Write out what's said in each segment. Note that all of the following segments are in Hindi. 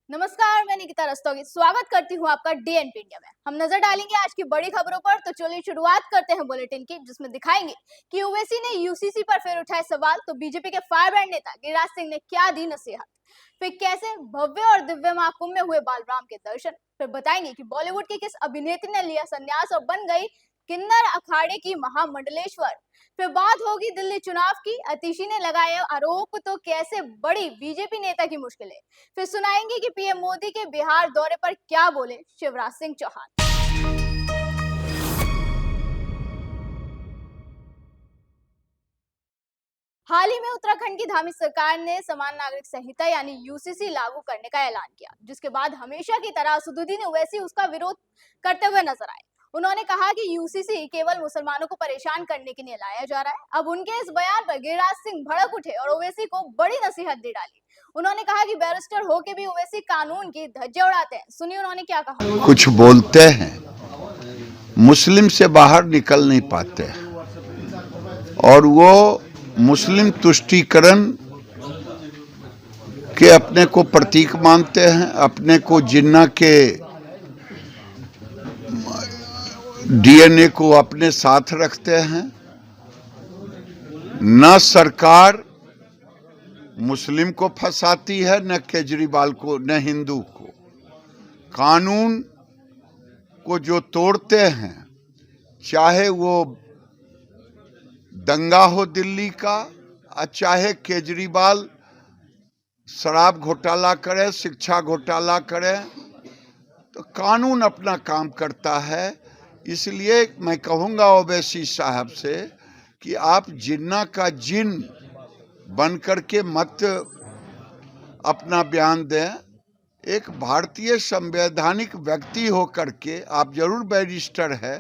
नमस्कार, मैं निकिता रस्तोगी स्वागत करती हूँ आपका डीएनपी इंडिया में। हम नजर डालेंगे आज की बड़ी खबरों पर। तो चलिए शुरुआत करते हैं बुलेटिन की, जिसमें दिखाएंगे कि ओवैसी ने यूसीसी पर फिर उठाए सवाल, तो बीजेपी के फायरब्रांड नेता गिरिराज सिंह ने क्या दी नसीहत, फिर कैसे भव्य और दिव्य महाकुंभ में हुए बालराम के दर्शन, फिर बताएंगे कि बॉलीवुड की किस अभिनेत्री ने लिया संन्यास और बन गई किन्नर अखाड़े की महामंडलेश्वर, फिर बात होगी दिल्ली चुनाव की, अतिशी ने लगाए आरोप तो कैसे बड़ी बीजेपी नेता की मुश्किलें, फिर सुनाएंगे कि पीएम मोदी के बिहार दौरे पर क्या बोले शिवराज सिंह चौहान। हाल ही में उत्तराखंड की धामी सरकार ने समान नागरिक संहिता यानी यूसीसी लागू करने का ऐलान किया, जिसके बाद हमेशा की तरह असदुद्दीन ओवैसी उसका विरोध करते हुए नजर आए। उन्होंने कहा कि यूसीसी केवल मुसलमानों को परेशान करने के लिए लाया जा रहा है। अब उनके इस बयान पर गिरिराज सिंह भड़क उठे और ओवैसी को बड़ी नसीहत दे डाली। उन्होंने कहा कि बैरिस्टर होके भी ओवैसी कानून की धज्जियां उड़ाते हैं। सुनिए उन्होंने क्या कहा। कुछ बोलते हैं, मुस्लिम से बाहर निकल नहीं पाते और वो मुस्लिम तुष्टीकरण के अपने को प्रतीक मानते हैं, अपने को जिन्ना के डीएनए को अपने साथ रखते हैं। न सरकार मुस्लिम को फंसाती है, न केजरीवाल को, न हिंदू को। कानून को जो तोड़ते हैं, चाहे वो दंगा हो दिल्ली का, चाहे केजरीवाल शराब घोटाला करे, शिक्षा घोटाला करे, तो कानून अपना काम करता है। इसलिए मैं कहूँगा ओवैसी साहब से कि आप जिन्ना का जिन बन करके मत अपना बयान दें। एक भारतीय संवैधानिक व्यक्ति हो करके आप जरूर बैरिस्टर है,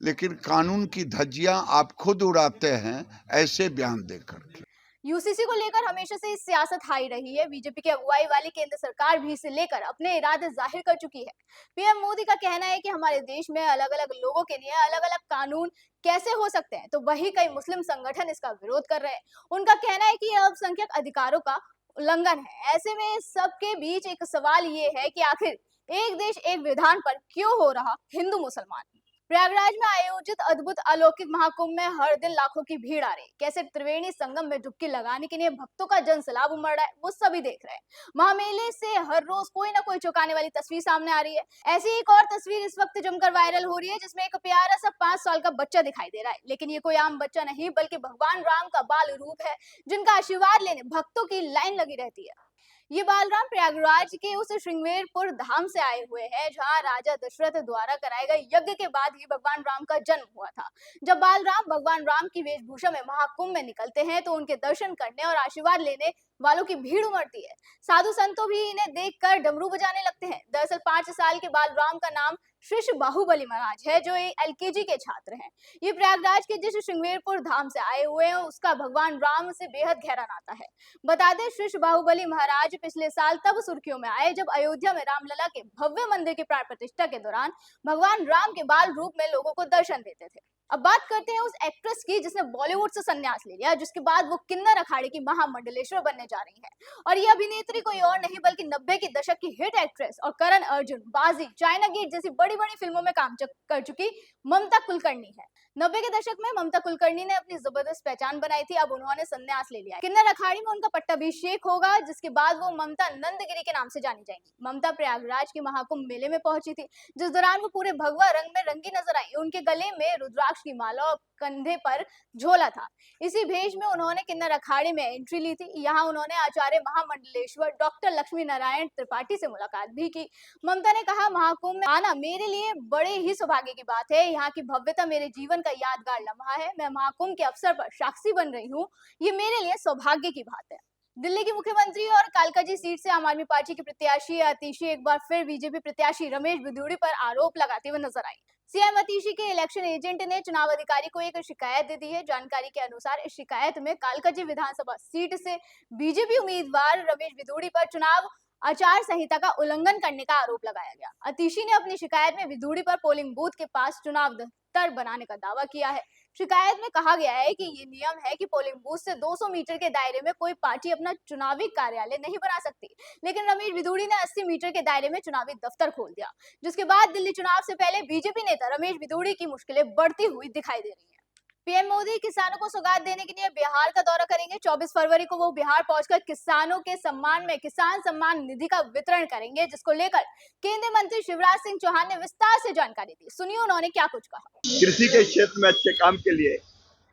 लेकिन कानून की धज्जियां आप खुद उड़ाते हैं ऐसे बयान देकर के। यूसीसी को लेकर हमेशा से सियासत हाई रही है। बीजेपी की अगुवाई वाली केंद्र सरकार भी इसे लेकर अपने इरादे जाहिर कर चुकी है। पीएम मोदी का कहना है कि हमारे देश में अलग अलग लोगों के लिए अलग अलग कानून कैसे हो सकते हैं, तो वही कई मुस्लिम संगठन इसका विरोध कर रहे हैं। उनका कहना है कि यह अल्पसंख्यक अधिकारों का उल्लंघन है। ऐसे में सबके बीच एक सवाल ये है कि आखिर एक देश एक विधान पर क्यों हो रहा हिंदू मुसलमान। प्रयागराज में आयोजित अद्भुत अलौकिक महाकुंभ में हर दिन लाखों की भीड़ आ रही। कैसे त्रिवेणी संगम में डुबकी लगाने के लिए भक्तों का जन सैलाब उमड़ रहा है, वो सभी देख रहे हैं। महामेले से हर रोज कोई ना कोई चौंकाने वाली तस्वीर सामने आ रही है। ऐसी एक और तस्वीर इस वक्त जमकर वायरल हो रही है, जिसमें एक प्यारा सा 5 साल का बच्चा दिखाई दे रहा है। लेकिन ये कोई आम बच्चा नहीं, बल्कि भगवान राम का बाल रूप है, जिनका आशीर्वाद लेने भक्तों की लाइन लगी रहती है। ये बालराम प्रयागराज के उस श्रृंगेरपुर धाम से आए हुए हैं, जहां राजा दशरथ द्वारा कराए गए यज्ञ के बाद ही भगवान राम का जन्म हुआ था। जब बालराम भगवान राम की वेशभूषा में महाकुंभ में निकलते हैं, तो उनके दर्शन करने और आशीर्वाद लेने वालों की भीड़ उमड़ती है। साधु संतों भी इन्हें देखकर डमरू बजाने लगते हैं। दरअसल 5 साल के बालराम का नाम श्री बाहुबली महाराज है, जो एक एलकेजी के छात्र हैं। ये प्रयागराज के जिस श्रृंगेरपुर धाम से आए हुए हैं, उसका भगवान राम से बेहद गहरा नाता है। बता दें, श्री बाहुबली महाराज पिछले साल तब सुर्खियों में आए जब अयोध्या में रामलला के भव्य मंदिर की प्राण प्रतिष्ठा के दौरान भगवान राम के बाल रूप में लोगों को दर्शन देते थे। अब बात करते हैं उस एक्ट्रेस की जिसने बॉलीवुड से संन्यास ले लिया, जिसके बाद वो किन्नर अखाड़े की महामंडलेश्वर बनने जा रही है। और ये अभिनेत्री कोई और नहीं बल्कि 90 के दशक की हिट एक्ट्रेस और करण अर्जुन, बाजी, चाइना गेट जैसी बड़ी बड़ी फिल्मों में काम कर चुकी ममता कुलकर्णी है। 90 के दशक में ममता कुलकर्णी ने अपनी जबरदस्त पहचान बनाई थी। अब उन्होंने संन्यास ले लिया है। किन्नर अखाड़े में उनका पट्टाभिषेक होगा, जिसके बाद वो ममता नंदगिरी के नाम से जानी जाएंगी। ममता प्रयागराज के महाकुंभ मेले में पहुंची थी, जिस दौरान वो पूरे भगवा रंग में रंगी नजर आई। उनके गले में रुद्राक्ष की माला और कंधे पर झोला था। इसी भेष में उन्होंने किन्नर अखाड़े में एंट्री ली थी। यहाँ उन्होंने आचार्य महामंडलेश्वर डॉक्टर लक्ष्मी नारायण त्रिपाठी से मुलाकात भी की। ममता ने कहा, महाकुंभ में आना मेरे लिए बड़े ही सौभाग्य की बात है। यहाँ की भव्यता मेरे जीवन का यादगार लम्हा है। मैं महाकुंभ के अवसर पर साक्षी बन रही हूँ, ये मेरे लिए सौभाग्य की बात है। दिल्ली की मुख्यमंत्री और कालकाजी सीट से आम आदमी पार्टी की प्रत्याशी अतिशी एक बार फिर बीजेपी प्रत्याशी रमेश बिधूड़ी पर आरोप लगाते हुए नजर आई। सीएम अतिशी के इलेक्शन एजेंट ने चुनाव अधिकारी को एक शिकायत दे दी है। जानकारी के अनुसार इस शिकायत में कालकाजी विधानसभा सीट से बीजेपी उम्मीदवार रमेश बिधूड़ी पर चुनाव आचार संहिता का उल्लंघन करने का आरोप लगाया गया। अतिशी ने अपनी शिकायत में बिधूड़ी पर पोलिंग बूथ के पास चुनाव दफ्तर बनाने का दावा किया है। शिकायत में कहा गया है कि ये नियम है कि पोलिंग बूथ से 200 मीटर के दायरे में कोई पार्टी अपना चुनावी कार्यालय नहीं बना सकती। लेकिन रमेश बिधूड़ी ने 80 मीटर के दायरे में चुनावी दफ्तर खोल दिया, जिसके बाद दिल्ली चुनाव से पहले बीजेपी नेता रमेश बिधूड़ी की मुश्किलें बढ़ती हुई दिखाई दे रही हैं। पीएम मोदी किसानों को सौगात देने के लिए बिहार का दौरा करेंगे। 24 फरवरी को वो बिहार पहुंचकर किसानों के सम्मान में किसान सम्मान निधि का वितरण करेंगे, जिसको लेकर केंद्रीय मंत्री शिवराज सिंह चौहान ने विस्तार से जानकारी दी। सुनिए उन्होंने क्या कुछ कहा। कृषि के क्षेत्र में अच्छे काम के लिए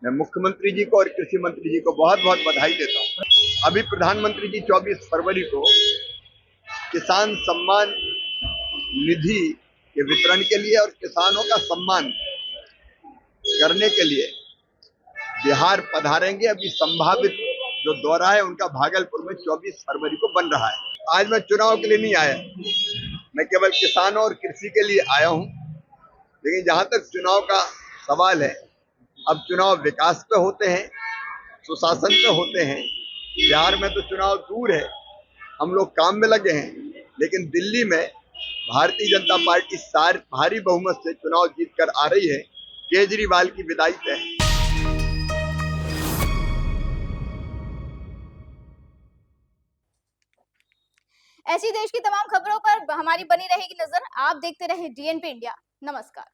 मैं मुख्यमंत्री जी को और कृषि मंत्री जी को बहुत बहुत बधाई देता हूँ। अभी प्रधानमंत्री जी 24 फरवरी को किसान सम्मान निधि के वितरण के लिए और किसानों का सम्मान करने के लिए बिहार पधारेंगे। अभी संभावित जो दौरा है उनका भागलपुर में 24 फरवरी को बन रहा है। आज मैं चुनाव के लिए नहीं आया, मैं केवल किसानों और कृषि के लिए आया हूँ। लेकिन जहां तक चुनाव का सवाल है, अब चुनाव विकास पे होते हैं, सुशासन पे होते हैं। बिहार में तो चुनाव दूर है, हम लोग काम में लगे हैं। लेकिन दिल्ली में भारतीय जनता पार्टी भारी बहुमत से चुनाव जीत कर आ रही है। केजरीवाल की विदाई तय है। ऐसी देश की तमाम खबरों पर हमारी बनी रहेगी नजर। आप देखते रहे डीएनपी इंडिया। नमस्कार।